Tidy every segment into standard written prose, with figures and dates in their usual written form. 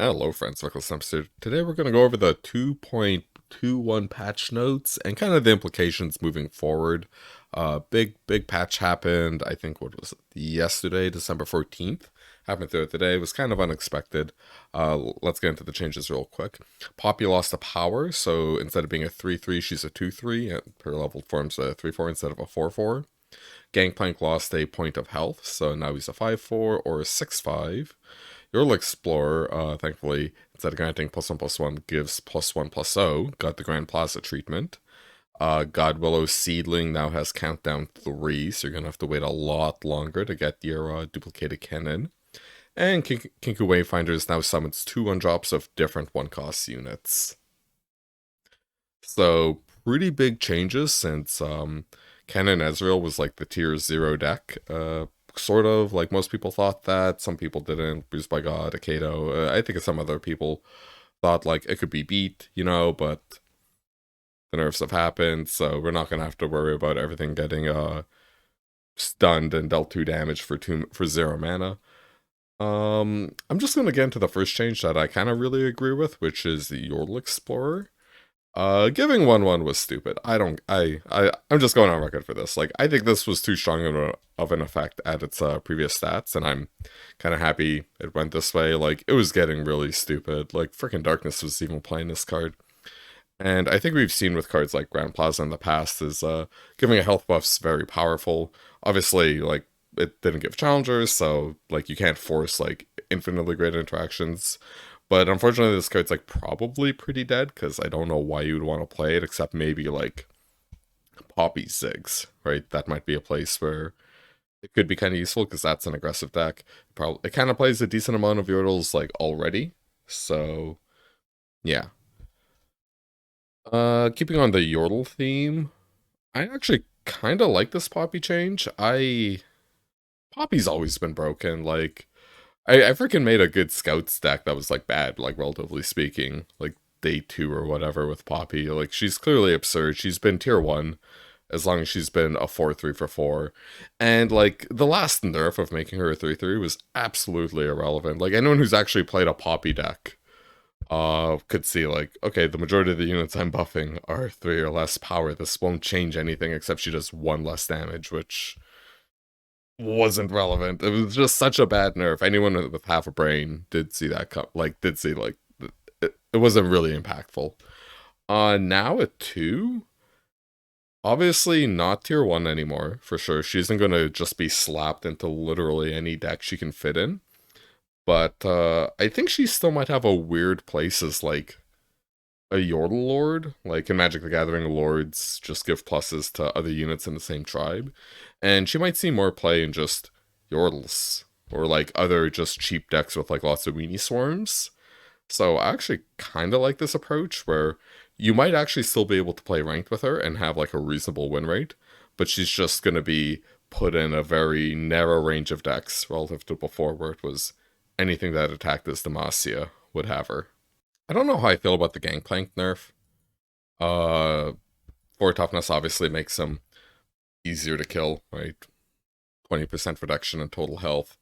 Hello friends, Nicholas episode. Today we're going to go over the 2.21 patch notes and kind of the implications moving forward. Big patch happened, I think, what was it, yesterday, December 14th. Happened throughout the day. It was kind of unexpected. Let's get into the changes real quick. Poppy lost a power, so instead of being a 3-3, she's a 2-3, and her level forms a 3-4 instead of a 4-4. Gangplank lost a point of health, so now he's a 5-4 or a 6-5. Yordle Explorer, thankfully, instead of granting +1/+1, gives +1/+0, got the Grand Plaza treatment. Godwillow Seedling now has countdown 3, so you're going to have to wait a lot longer to get your duplicated cannon. And Kinku Wayfinders now summons 2 1-drops of different 1-cost units. So, pretty big changes since Canon Ezreal was like the tier 0 deck. Sort of, like most people thought that, some people didn't. Bruised by God, Akato, I think some other people thought like it could be beat, but the nerfs have happened, so we're not gonna have to worry about everything getting stunned and dealt 2 damage for 0 mana. I'm just gonna get into the first change that I kind of really agree with, which is the Yordle Explorer. Giving 1/1 was stupid. I'm just going on record for this. Like, I think this was too strong of an effect at its previous stats, and I'm kind of happy it went this way. Like, it was getting really stupid. Like, freaking Darkness was even playing this card. And I think we've seen with cards like Grand Plaza in the past is giving a health buff's very powerful. Obviously, like, it didn't give challengers, so like you can't force like infinitely great interactions. But unfortunately, this card's like probably pretty dead because I don't know why you would want to play it except maybe like Poppy Ziggs, right? That might be a place where it could be kind of useful because that's an aggressive deck. Probably it kind of plays a decent amount of Yordles like already, so yeah. Keeping on the Yordle theme, I actually kind of like this Poppy change. Poppy's always been broken. Like, I freaking made a good Scouts deck that was, like, bad, like, relatively speaking. Like, day 2 or whatever with Poppy. Like, she's clearly absurd. She's been tier 1 as long as she's been a 4-3 for 4. And, like, the last nerf of making her a 3-3 was absolutely irrelevant. Like, anyone who's actually played a Poppy deck could see, like, okay, the majority of the units I'm buffing are 3 or less power. This won't change anything except she does 1 less damage, which wasn't relevant. It was just such a bad nerf. Anyone with half a brain did see that did see like it wasn't really impactful. Now at 2, obviously not tier 1 anymore, for sure. She isn't gonna just be slapped into literally any deck she can fit in. But I think she still might have a weird place as like a Yordle Lord. Like in Magic the Gathering, Lords just give pluses to other units in the same tribe. And she might see more play in just Yordles, or like other just cheap decks with like lots of weenie swarms. So I actually kind of like this approach where you might actually still be able to play ranked with her and have like a reasonable win rate, but she's just going to be put in a very narrow range of decks relative to before where it was anything that attacked as Demacia would have her. I don't know how I feel about the Gangplank nerf. Uh, 4 toughness obviously makes him easier to kill, right? 20% reduction in total health.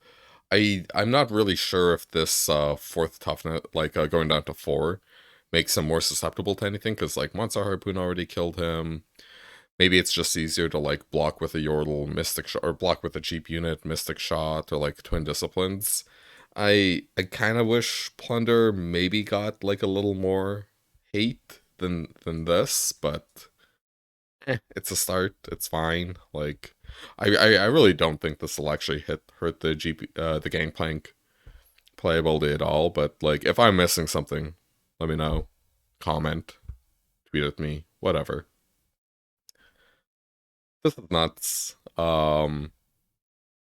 I'm not really sure if this 4th toughness, like going down to 4, makes him more susceptible to anything, because like Monster Harpoon already killed him. Maybe it's just easier to like block with a Yordle, Mystic Shot, or block with a cheap unit, Mystic Shot, or like Twin Disciplines. I kind of wish Plunder maybe got like a little more hate than this, but it's a start. It's fine. Like, I really don't think this will actually hurt the the Gangplank playability at all. But like, if I'm missing something, let me know. Comment, tweet at me, whatever. This is nuts.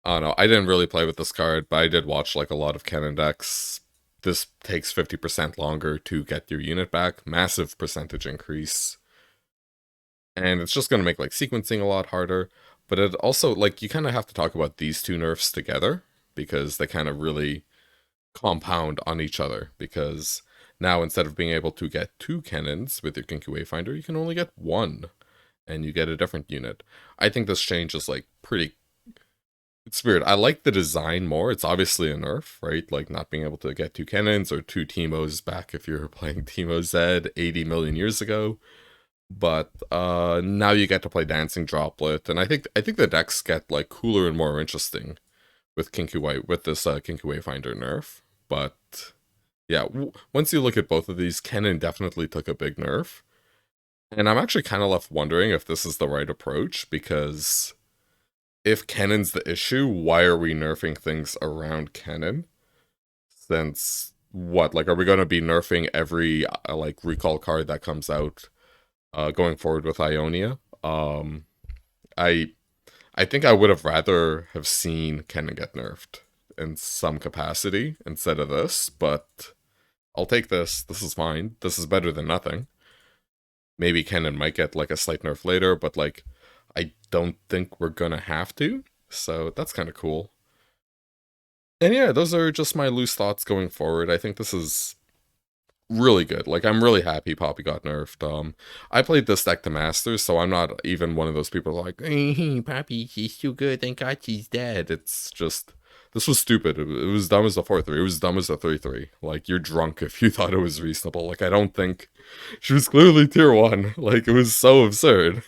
I don't know. I didn't really play with this card, but I did watch like a lot of Cannon decks. This takes 50% longer to get your unit back. Massive percentage increase. And it's just going to make like sequencing a lot harder. But it also, like, you kind of have to talk about these 2 nerfs together because they kind of really compound on each other. Because now instead of being able to get 2 cannons with your Kinky Wayfinder, you can only get 1. And you get a different unit. I think this change is like pretty It's weird. I like the design more. It's obviously a nerf, right? Like not being able to get two cannons or two Teemos back if you were playing Teemo Z 80 million years ago. But now you get to play Dancing Droplet, and I think the decks get like cooler and more interesting with Kinky White with this Kinky Wayfinder nerf. But yeah, once you look at both of these, Kennen definitely took a big nerf. And I'm actually kind of left wondering if this is the right approach, because if Kennen's the issue, why are we nerfing things around Kennen? Since what, like, are we going to be nerfing every like recall card that comes out going forward with Ionia? I I think I would have rather have seen Kennen get nerfed in some capacity instead of this, but I'll take this. This is fine. This is better than nothing. Maybe Kennen might get like a slight nerf later, but like I don't think we're gonna have to. So that's kind of cool. And yeah, those are just my loose thoughts going forward. I think this is really good. Like I'm really happy Poppy got nerfed. I played this deck to Masters, so I'm not even one of those people like, hey, Poppy, she's too good, thank God she's dead. It's just this was stupid. It was dumb as a 4-3. It was dumb as a 3-3. Like you're drunk if you thought it was reasonable. Like I don't think she was clearly tier 1. Like it was so absurd.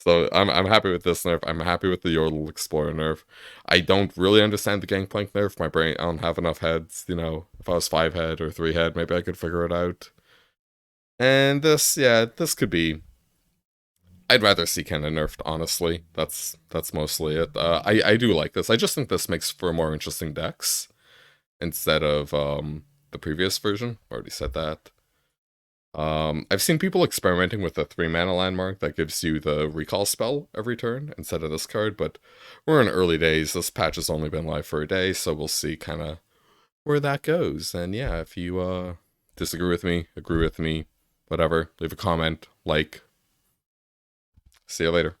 So I'm happy with this nerf. I'm happy with the Yordle Explorer nerf. I don't really understand the Gangplank nerf. My brain, I don't have enough heads. You know, if I was 5 head or 3 head, maybe I could figure it out. And this, yeah, this could be. I'd rather see Kennen nerfed, honestly. That's mostly it. I do like this. I just think this makes for more interesting decks instead of the previous version. I already said that. I've seen people experimenting with the 3-mana landmark that gives you the recall spell every turn instead of this card, but we're in early days. This patch has only been live for a day, so we'll see kind of where that goes. And yeah, if you disagree with me, agree with me, whatever, leave a comment, like. See you later.